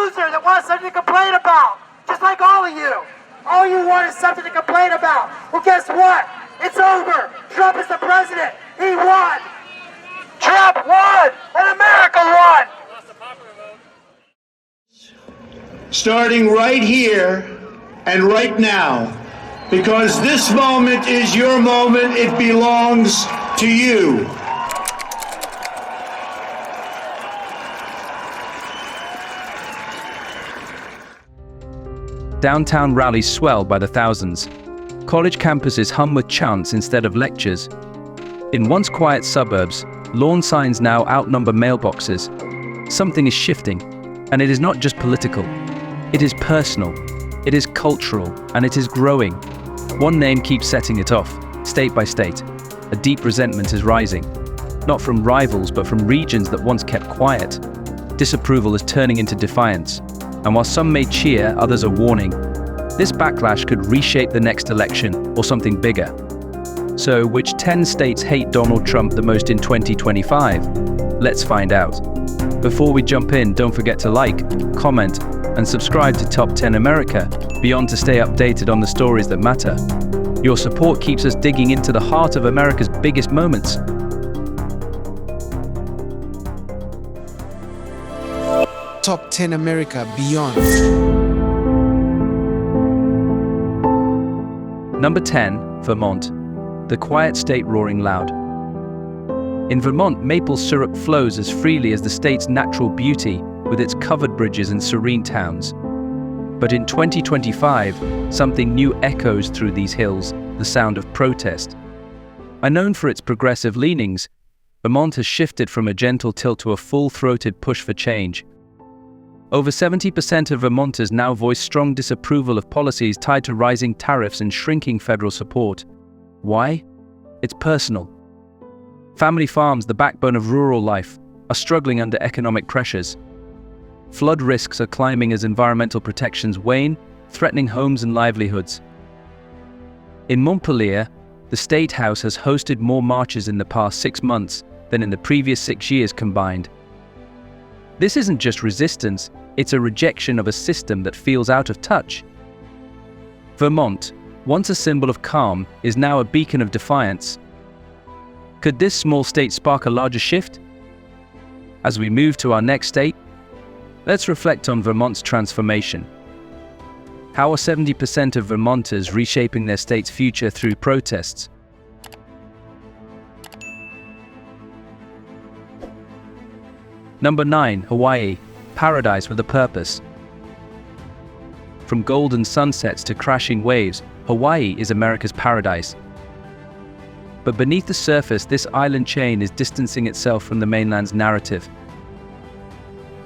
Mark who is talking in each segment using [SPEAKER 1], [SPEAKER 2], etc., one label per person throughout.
[SPEAKER 1] loser that wants something to complain about, just like all of you. All you want is something to complain about. Well, guess what? It's over. Trump is the president. He won. Trump won, and America won.
[SPEAKER 2] Starting right here and right now, because this moment is your moment. It belongs to you.
[SPEAKER 3] Downtown rallies swell by the thousands. College campuses hum with chants instead of lectures. In once quiet suburbs, lawn signs now outnumber mailboxes. Something is shifting, and it is not just political. It is personal, it is cultural, and it is growing. One name keeps setting it off, state by state. A deep resentment is rising, not from rivals but from regions that once kept quiet. Disapproval is turning into defiance, and while some may cheer, others are warning. This backlash could reshape the next election or something bigger. So, which 10 states hate Donald Trump the most in 2025? Let's find out. Before we jump in, don't forget to like, comment, and subscribe to Top 10 America Beyond to stay updated on the stories that matter. Your support keeps us digging into the heart of America's biggest moments.
[SPEAKER 4] Top 10 America Beyond.
[SPEAKER 3] Number 10, Vermont. The quiet state roaring loud. In Vermont, maple syrup flows as freely as the state's natural beauty with its covered bridges and serene towns. But in 2025, something new echoes through these hills, the sound of protest. Known for its progressive leanings, Vermont has shifted from a gentle tilt to a full-throated push for change. Over 70% of Vermonters now voice strong disapproval of policies tied to rising tariffs and shrinking federal support. Why? It's personal. Family farms, the backbone of rural life, are struggling under economic pressures. Flood risks are climbing as environmental protections wane, threatening homes and livelihoods. In Montpelier, the State House has hosted more marches in the past 6 months than in the previous 6 years combined. This isn't just resistance, it's a rejection of a system that feels out of touch. Vermont, once a symbol of calm, is now a beacon of defiance. Could this small state spark a larger shift? As we move to our next state, let's reflect on Vermont's transformation. How are 70% of Vermonters reshaping their state's future through protests? Number 9, Hawaii, paradise with a purpose. From golden sunsets to crashing waves, Hawaii is America's paradise. But beneath the surface, this island chain is distancing itself from the mainland's narrative.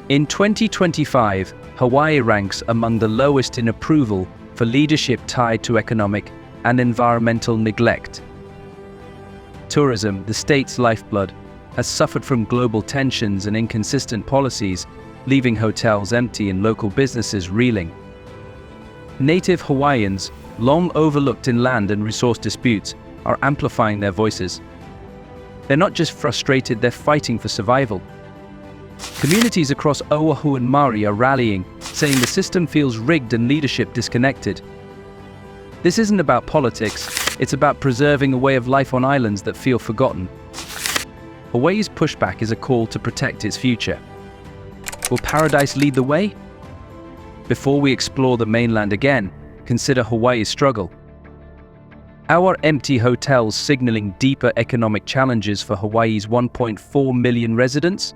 [SPEAKER 3] In 2025, Hawaii ranks among the lowest in approval for leadership tied to economic and environmental neglect. Tourism, the state's lifeblood, has suffered from global tensions and inconsistent policies, leaving hotels empty and local businesses reeling. Native Hawaiians, long overlooked in land and resource disputes, are amplifying their voices. They're not just frustrated, they're fighting for survival. Communities across Oahu and Maui are rallying, saying the system feels rigged and leadership disconnected. This isn't about politics, it's about preserving a way of life on islands that feel forgotten. Hawaii's pushback is a call to protect its future. Will paradise lead the way? Before we explore the mainland again, consider Hawaii's struggle. How are empty hotels signaling deeper economic challenges for Hawaii's 1.4 million residents?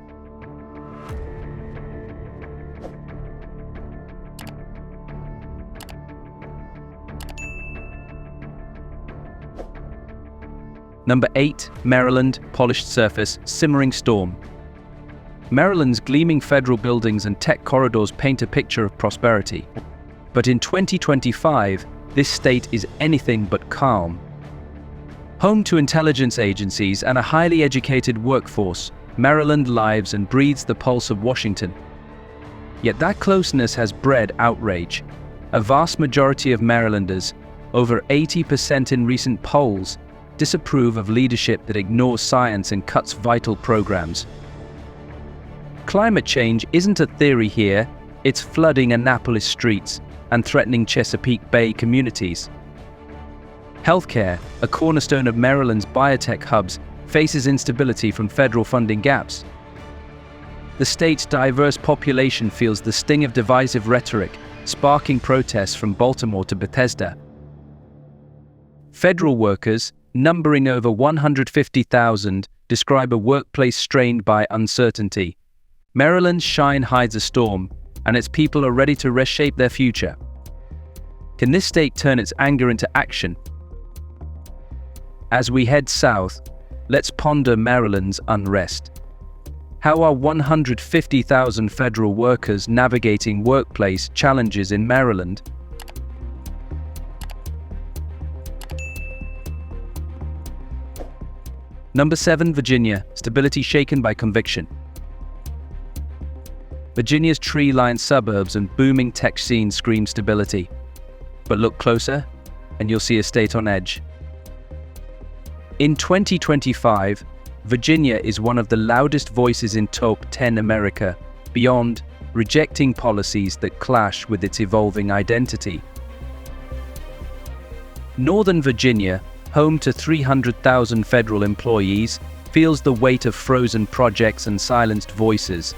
[SPEAKER 3] Number 8, Maryland, polished surface, simmering storm. Maryland's gleaming federal buildings and tech corridors paint a picture of prosperity. But in 2025, this state is anything but calm. Home to intelligence agencies and a highly educated workforce, Maryland lives and breathes the pulse of Washington. Yet that closeness has bred outrage. A vast majority of Marylanders, over 80% in recent polls, disapprove of leadership that ignores science and cuts vital programs. Climate change isn't a theory here, It's flooding Annapolis streets and threatening Chesapeake Bay communities. Healthcare, a cornerstone of Maryland's biotech hubs, faces instability from federal funding gaps. The state's diverse population feels the sting of divisive rhetoric, sparking protests from Baltimore to Bethesda. Federal workers, numbering over 150,000, describe a workplace strained by uncertainty. Maryland's shine hides a storm, and its people are ready to reshape their future. Can this state turn its anger into action? As we head south, let's ponder Maryland's unrest. How are 150,000 federal workers navigating workplace challenges in Maryland? Number 7, Virginia, stability shaken by conviction. Virginia's tree-lined suburbs and booming tech scene scream stability. But look closer, and you'll see a state on edge. In 2025, Virginia is one of the loudest voices in top 10 America, beyond rejecting policies that clash with its evolving identity. Northern Virginia, home to 300,000 federal employees, feels the weight of frozen projects and silenced voices.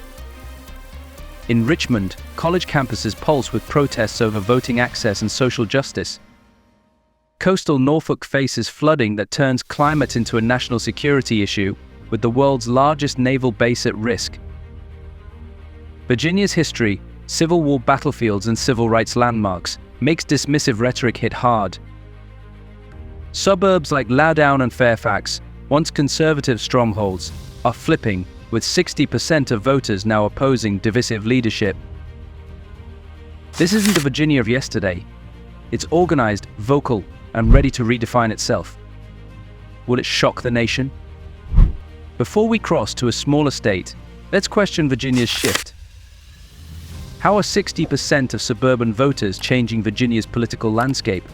[SPEAKER 3] In Richmond, college campuses pulse with protests over voting access and social justice. Coastal Norfolk faces flooding that turns climate into a national security issue, with the world's largest naval base at risk. Virginia's history, Civil War battlefields and civil rights landmarks, makes dismissive rhetoric hit hard. Suburbs like Loudoun and Fairfax, once conservative strongholds, are flipping, with 60% of voters now opposing divisive leadership. This isn't the Virginia of yesterday. It's organized, vocal, and ready to redefine itself. Will it shock the nation? Before we cross to a smaller state, let's question Virginia's shift. How are 60% of suburban voters changing Virginia's political landscape?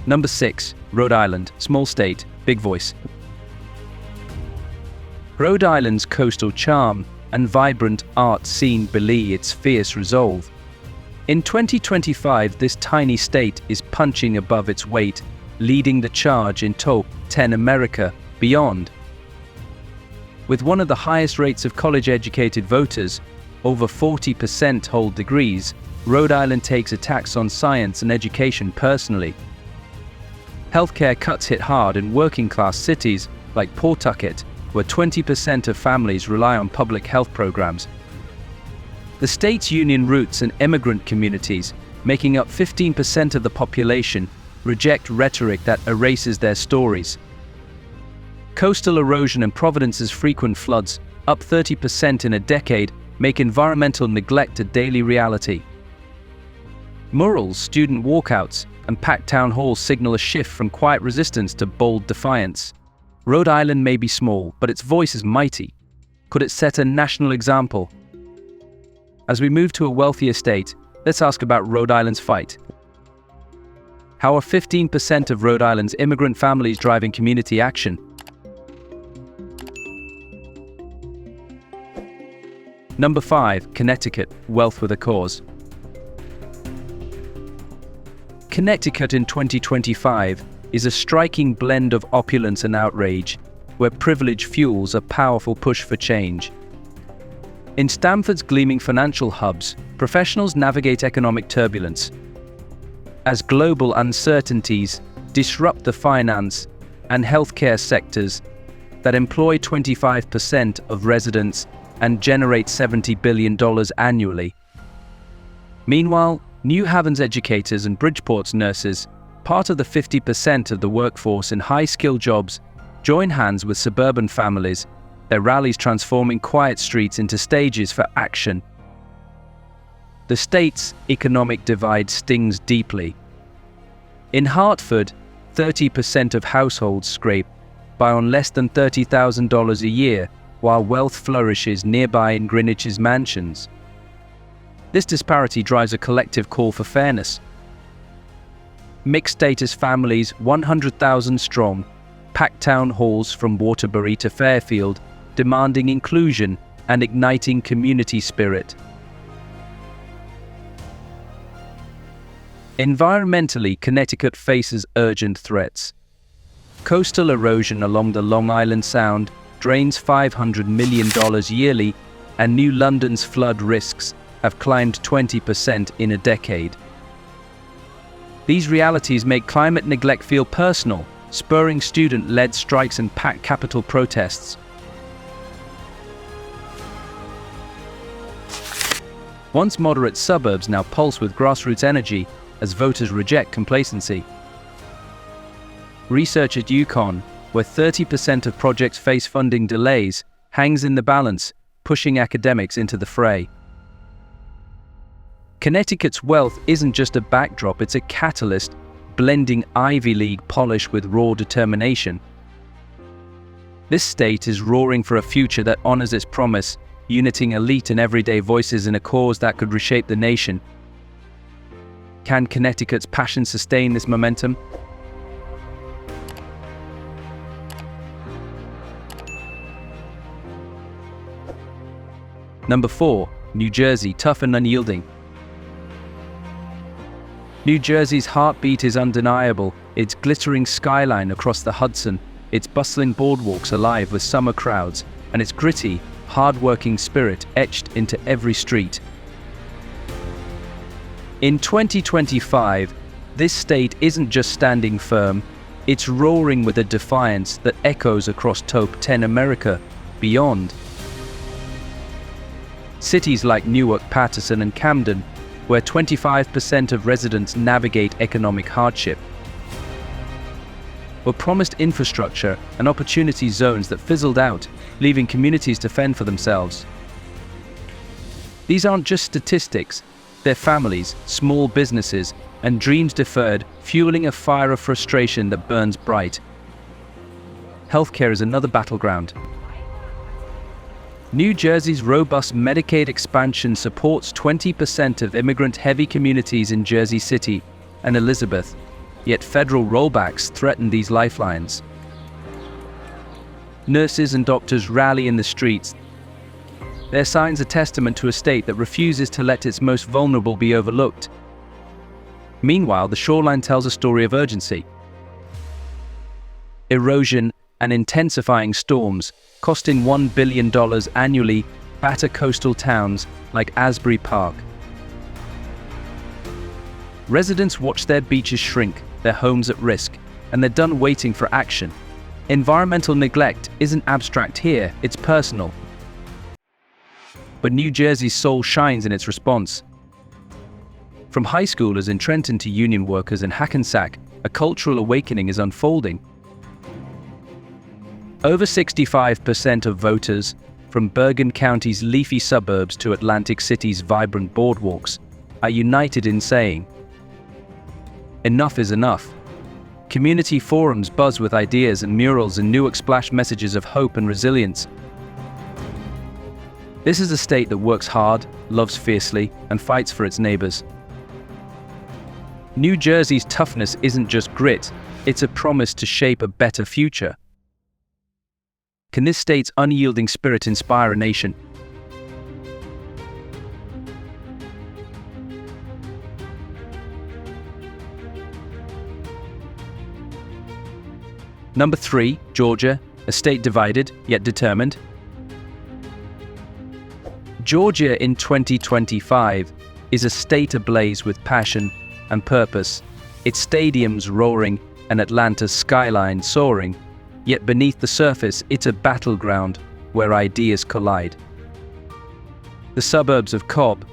[SPEAKER 3] Number 6, Rhode Island, small state, big voice. Rhode Island's coastal charm and vibrant art scene belie its fierce resolve. In 2025, this tiny state is punching above its weight, leading the charge in top 10 America, beyond. With one of the highest rates of college-educated voters, over 40% hold degrees, Rhode Island takes attacks on science and education personally. Healthcare cuts hit hard in working-class cities like Pawtucket, where 20% of families rely on public health programs. The state's union roots and immigrant communities, making up 15% of the population, reject rhetoric that erases their stories. Coastal erosion and Providence's frequent floods, up 30% in a decade, make environmental neglect a daily reality. Murals, student walkouts, and packed town halls signal a shift from quiet resistance to bold defiance. Rhode Island may be small, but its voice is mighty. Could it set a national example? As we move to a wealthier state, let's ask about Rhode Island's fight. How are 15% of Rhode Island's immigrant families driving community action? Number 5, Connecticut, wealth with a cause. Connecticut in 2025 is a striking blend of opulence and outrage, where privilege fuels a powerful push for change. In Stamford's gleaming financial hubs, professionals navigate economic turbulence. As global uncertainties disrupt the finance and healthcare sectors that employ 25% of residents and generate $70 billion annually. Meanwhile, New Haven's educators and Bridgeport's nurses, part of the 50% of the workforce in high-skill jobs, join hands with suburban families, their rallies transforming quiet streets into stages for action. The state's economic divide stings deeply. In Hartford, 30% of households scrape by on less than $30,000 a year, while wealth flourishes nearby in Greenwich's mansions. This disparity drives a collective call for fairness. Mixed-status families, 100,000 strong, pack town halls from Waterbury to Fairfield, demanding inclusion and igniting community spirit. Environmentally, Connecticut faces urgent threats. Coastal erosion along the Long Island Sound drains $500 million yearly, and New London's flood risks have climbed 20% in a decade. These realities make climate neglect feel personal, spurring student-led strikes and packed Capitol protests. Once moderate suburbs now pulse with grassroots energy as voters reject complacency. Research at UConn, where 30% of projects face funding delays, hangs in the balance, pushing academics into the fray. Connecticut's wealth isn't just a backdrop, it's a catalyst, blending Ivy League polish with raw determination. This state is roaring for a future that honors its promise, uniting elite and everyday voices in a cause that could reshape the nation. Can Connecticut's passion sustain this momentum? Number 4. New Jersey, tough and unyielding. New Jersey's heartbeat is undeniable, its glittering skyline across the Hudson, its bustling boardwalks alive with summer crowds, and its gritty, hard-working spirit etched into every street. In 2025, this state isn't just standing firm, it's roaring with a defiance that echoes across Top 10 America, beyond. Cities like Newark, Paterson, and Camden, where 25% of residents navigate economic hardship, were promised infrastructure and opportunity zones that fizzled out, leaving communities to fend for themselves. These aren't just statistics, they're families, small businesses, and dreams deferred, fueling a fire of frustration that burns bright. Healthcare is another battleground. New Jersey's robust Medicaid expansion supports 20% of immigrant-heavy communities in Jersey City and Elizabeth, yet federal rollbacks threaten these lifelines. Nurses and doctors rally in the streets. Their signs a testament to a state that refuses to let its most vulnerable be overlooked. Meanwhile, the shoreline tells a story of urgency. Erosion and intensifying storms, costing $1 billion annually, batter coastal towns like Asbury Park. Residents watch their beaches shrink, their homes at risk, and they're done waiting for action. Environmental neglect isn't abstract here, it's personal. But New Jersey's soul shines in its response. From high schoolers in Trenton to union workers in Hackensack, a cultural awakening is unfolding. Over 65% of voters, from Bergen County's leafy suburbs to Atlantic City's vibrant boardwalks, are united in saying, enough is enough. Community forums buzz with ideas, and murals in Newark splash messages of hope and resilience. This is a state that works hard, loves fiercely, and fights for its neighbors. New Jersey's toughness isn't just grit, it's a promise to shape a better future. Can this state's unyielding spirit inspire a nation? Number 3, Georgia, a state divided yet determined. Georgia in 2025 is a state ablaze with passion and purpose, its stadiums roaring and Atlanta's skyline soaring, yet beneath the surface it's a battleground where ideas collide. The suburbs of Cobb,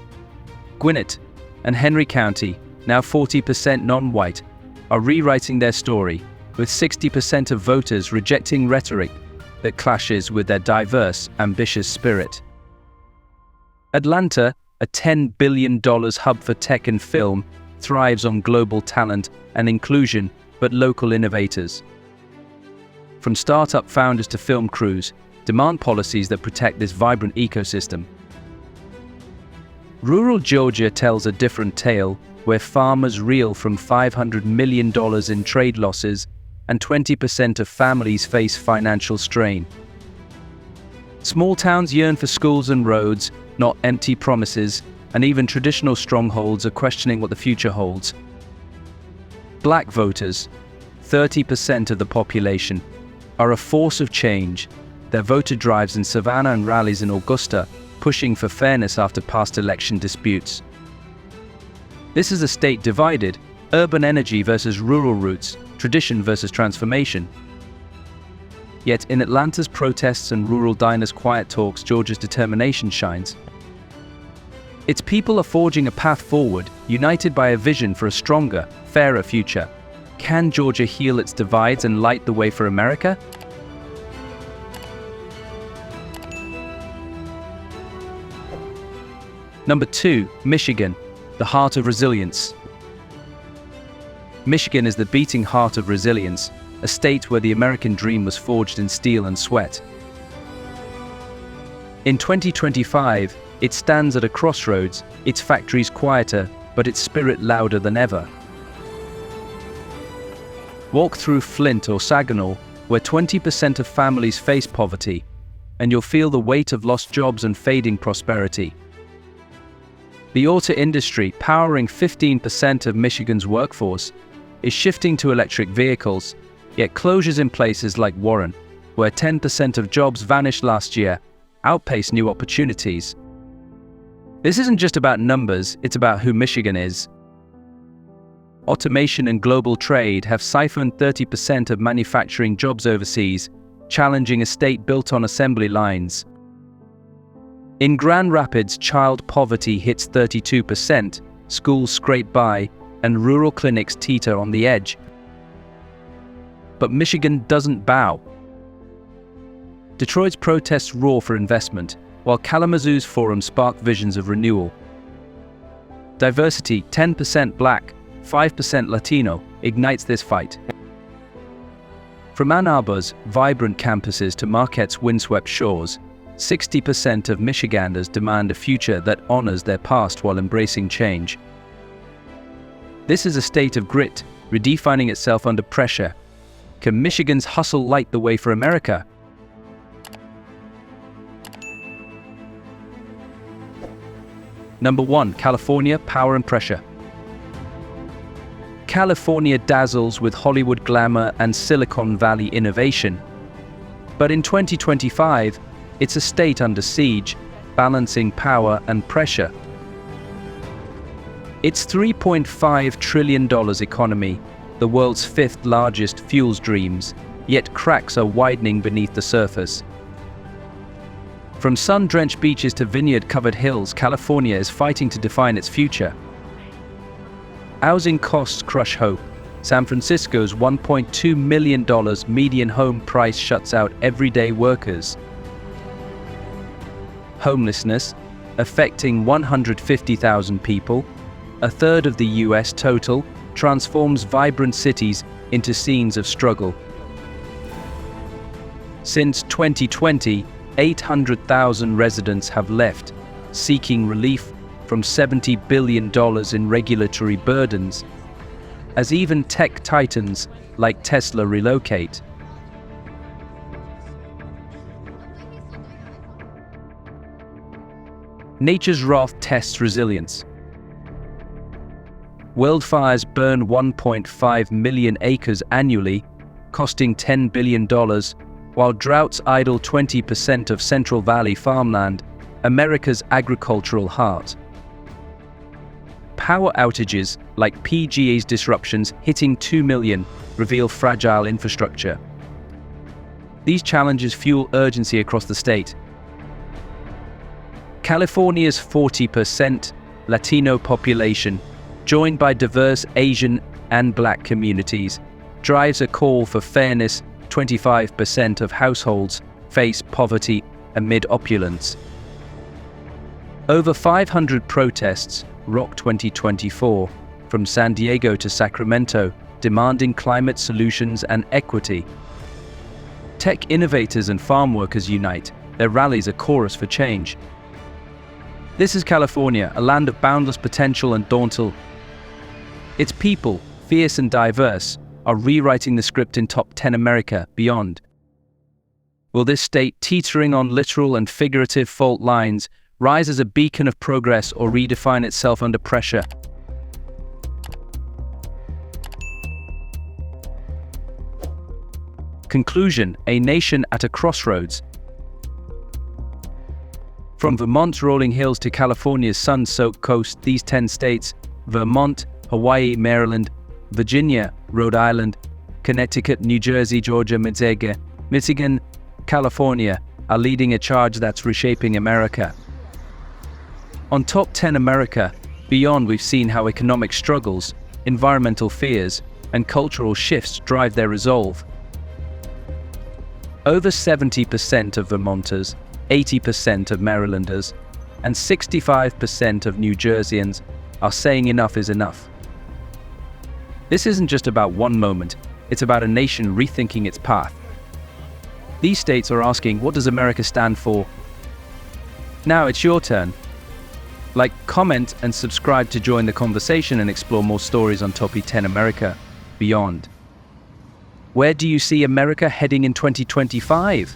[SPEAKER 3] Gwinnett, and Henry County, now 40% non-white, are rewriting their story, with 60% of voters rejecting rhetoric that clashes with their diverse, ambitious spirit. Atlanta, a $10 billion hub for tech and film, thrives on global talent and inclusion, but local innovators. From startup founders to film crews, demand policies that protect this vibrant ecosystem. Rural Georgia tells a different tale, where farmers reel from $500 million in trade losses and 20% of families face financial strain. Small towns yearn for schools and roads, not empty promises, and even traditional strongholds are questioning what the future holds. Black voters, 30% of the population, are a force of change. Their voter drives in Savannah and rallies in Augusta, pushing for fairness after past election disputes. This is a state divided, urban energy versus rural roots, tradition versus transformation. Yet in Atlanta's protests and rural diners' quiet talks, Georgia's determination shines. Its people are forging a path forward, united by a vision for a stronger, fairer future. Can Georgia heal its divides and light the way for America? Number 2, Michigan, the heart of resilience. Michigan is the beating heart of resilience, a state where the American dream was forged in steel and sweat. In 2025, it stands at a crossroads, its factories quieter, but its spirit louder than ever. Walk through Flint or Saginaw, where 20% of families face poverty, and you'll feel the weight of lost jobs and fading prosperity. The auto industry, powering 15% of Michigan's workforce, is shifting to electric vehicles, yet closures in places like Warren, where 10% of jobs vanished last year, outpace new opportunities. This isn't just about numbers, it's about who Michigan is. Automation and global trade have siphoned 30% of manufacturing jobs overseas, challenging a state built on assembly lines. In Grand Rapids, child poverty hits 32%, schools scrape by, and rural clinics teeter on the edge. But Michigan doesn't bow. Detroit's protests roar for investment, while Kalamazoo's forum spark visions of renewal. Diversity, 10% Black, 5% Latino, ignites this fight. From Ann Arbor's vibrant campuses to Marquette's windswept shores, 60% of Michiganders demand a future that honors their past while embracing change. This is a state of grit, redefining itself under pressure. Can Michigan's hustle light the way for America? Number 1, California, power and pressure. California dazzles with Hollywood glamour and Silicon Valley innovation. But in 2025, it's a state under siege, balancing power and pressure. Its $3.5 trillion economy, the world's 5th largest, fuels dreams, yet cracks are widening beneath the surface. From sun-drenched beaches to vineyard-covered hills, California is fighting to define its future. Housing costs crush hope. San Francisco's $1.2 million median home price shuts out everyday workers. Homelessness, affecting 150,000 people, a third of the US total, transforms vibrant cities into scenes of struggle. Since 2020, 800,000 residents have left, seeking relief from $70 billion in regulatory burdens, as even tech titans like Tesla relocate. Nature's wrath tests resilience. Wildfires burn 1.5 million acres annually, costing $10 billion, while droughts idle 20% of Central Valley farmland, America's agricultural heart. Power outages, like PGE's disruptions hitting 2 million, reveal fragile infrastructure. These challenges fuel urgency across the state. California's 40% Latino population, joined by diverse Asian and Black communities, drives a call for fairness. 25% of households face poverty amid opulence. Over 500 protests rock 2024, from San Diego to Sacramento, demanding climate solutions and equity. Tech innovators and farm workers unite, their rallies a chorus for change. This is California, a land of boundless potential and daunting. Its people, fierce and diverse, are rewriting the script in Top 10 America beyond. Will this state, teetering on literal and figurative fault lines, rise as a beacon of progress or redefine itself under pressure? Conclusion: a nation at a crossroads. From Vermont's rolling hills to California's sun-soaked coast, these 10 states, Vermont, Hawaii, Maryland, Virginia, Rhode Island, Connecticut, New Jersey, Georgia, Michigan, California, are leading a charge that's reshaping America. On Top 10 America, Beyond, we've seen how economic struggles, environmental fears, and cultural shifts drive their resolve. Over 70% of Vermonters, 80% of Marylanders, and 65% of New Jerseyans are saying enough is enough. This isn't just about one moment, it's about a nation rethinking its path. These states are asking, what does America stand for? Now it's your turn. Like, comment, and subscribe to join the conversation and explore more stories on Top 10 America Beyond. Where do you see America heading in 2025?